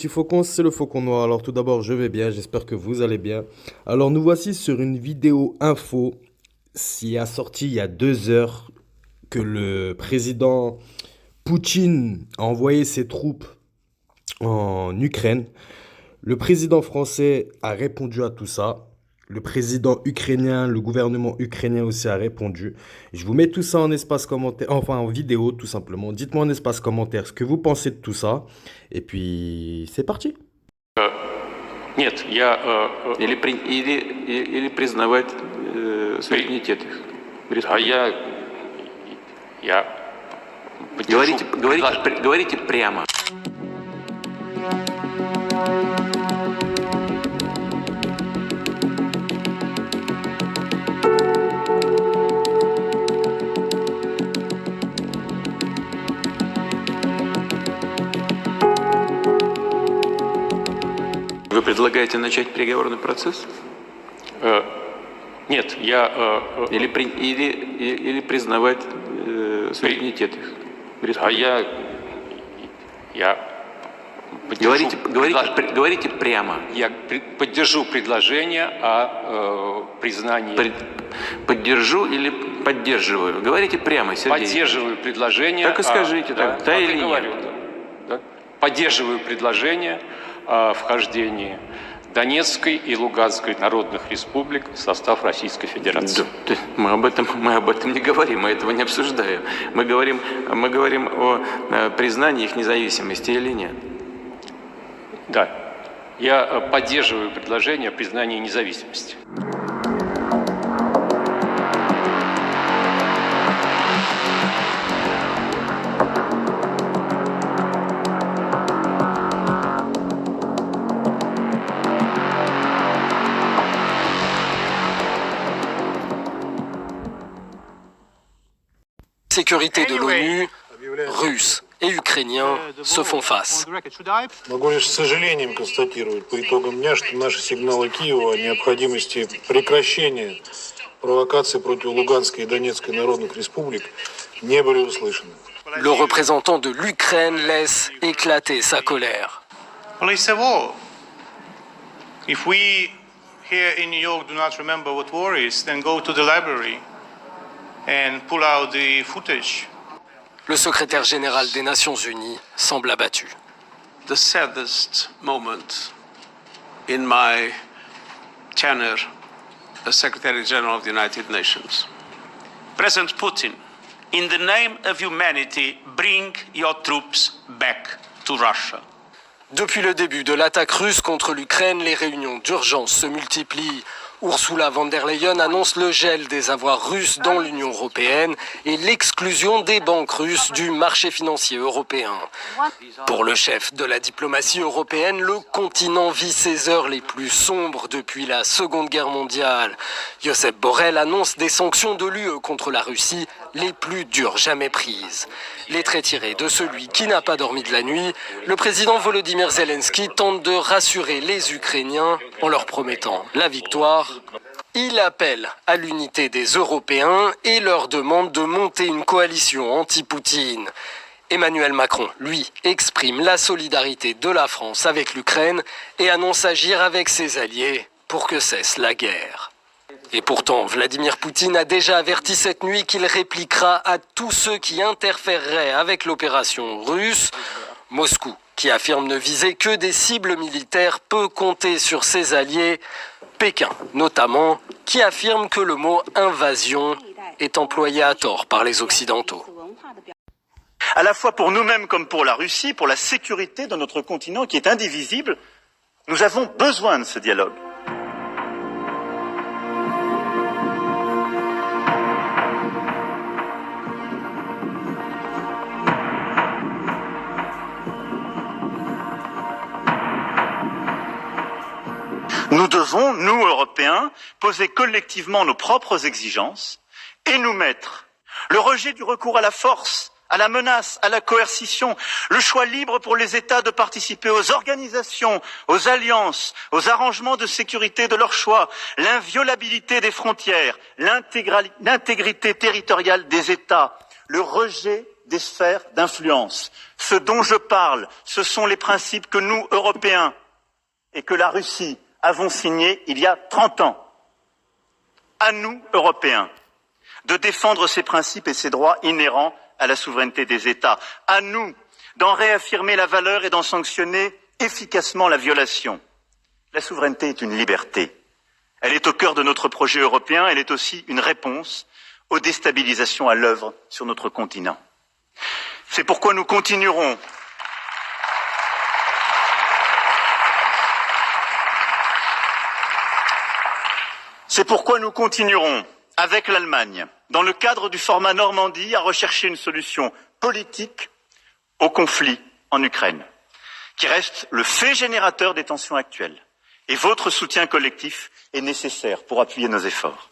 petits faucons, c'est le Faucon Noir. Alors tout d'abord, je vais bien, j'espère que vous allez bien. Alors nous voici sur une vidéo info qui a sorti il y a 2 heures que le président Poutine a envoyé ses troupes en Ukraine. Le président français a répondu à tout ça. Le président ukrainien, le gouvernement ukrainien aussi a répondu. Je vous mets tout ça en espace commentaire, enfin en vidéo tout simplement. Dites-moi en espace commentaire ce que vous pensez de tout ça. Et puis c'est parti. Нет, я... Или признавать суверенитет их. А я поддержу Говорите прямо. Вы предлагаете начать переговорный процесс? Нет, я... Или признавать суверенитет их. А я поддержу... Говорите прямо. Я поддержу предложение о признании... Поддержу или поддерживаю? Говорите прямо, Сергей. Поддерживаю предложение... Так и скажите, да или нет? Говорю, да. Поддерживаю предложение о вхождении Донецкой и Луганской народных республик в состав Российской Федерации. Да, мы об этом не говорим, мы этого не обсуждаем. Мы говорим о признании их независимости или нет. Да, я поддерживаю предложение о признании независимости. Sécurité de l'ONU, Russes et Ukrainiens se font face. Могу лишь с сожалением констатировать по итогам дня, что наши сигналы Киева о необходимости прекращения провокаций против Луганской и Донецкой народных республик не были услышаны. Le représentant de l'Ukraine laisse éclater sa colère. Well, it's a war. If we here in New York do not remember what war is, then go to the library and pull out the footage. Le secrétaire général des Nations Unies semble abattu. The saddest moment in my tenure as Secretary General of the United Nations. President Putin, in the name of humanity, bring your troops back to Russia. Depuis le début de l'attaque russe contre l'Ukraine, les réunions d'urgence se multiplient. Ursula von der Leyen annonce le gel des avoirs russes dans l'Union européenne et l'exclusion des banques russes du marché financier européen. Pour le chef de la diplomatie européenne, le continent vit ses heures les plus sombres depuis la Seconde Guerre mondiale. Josep Borrell annonce des sanctions de l'UE contre la Russie, les plus dures jamais prises. Les traits tirés de celui qui n'a pas dormi de la nuit, le président Volodymyr Zelensky tente de rassurer les Ukrainiens en leur promettant la victoire. Il appelle à l'unité des Européens et leur demande de monter une coalition anti-Poutine. Emmanuel Macron, lui, exprime la solidarité de la France avec l'Ukraine et annonce agir avec ses alliés pour que cesse la guerre. Et pourtant, Vladimir Poutine a déjà averti cette nuit qu'il répliquera à tous ceux qui interféreraient avec l'opération russe. Moscou, qui affirme ne viser que des cibles militaires, peut compter sur ses alliés. Pékin, notamment, qui affirme que le mot « invasion » est employé à tort par les Occidentaux. À la fois pour nous-mêmes comme pour la Russie, pour la sécurité de notre continent qui est indivisible, nous avons besoin de ce dialogue. Nous devons, nous, Européens, poser collectivement nos propres exigences et nous mettre le rejet du recours à la force, à la menace, à la coercition, le choix libre pour les États de participer aux organisations, aux alliances, aux arrangements de sécurité de leur choix, l'inviolabilité des frontières, l'intégrité territoriale des États, le rejet des sphères d'influence. Ce dont je parle, ce sont les principes que nous, Européens, et que la Russie avons signés il y a 30 ans. À nous, Européens, de défendre ces principes et ces droits inhérents à la souveraineté des États. À nous d'en réaffirmer la valeur et d'en sanctionner efficacement la violation. La souveraineté est une liberté. Elle est au cœur de notre projet européen, elle est aussi une réponse aux déstabilisations à l'œuvre sur notre continent. C'est pourquoi nous continuerons avec l'Allemagne, dans le cadre du format Normandie, à rechercher une solution politique au conflit en Ukraine, qui reste le fait générateur des tensions actuelles. Et votre soutien collectif est nécessaire pour appuyer nos efforts.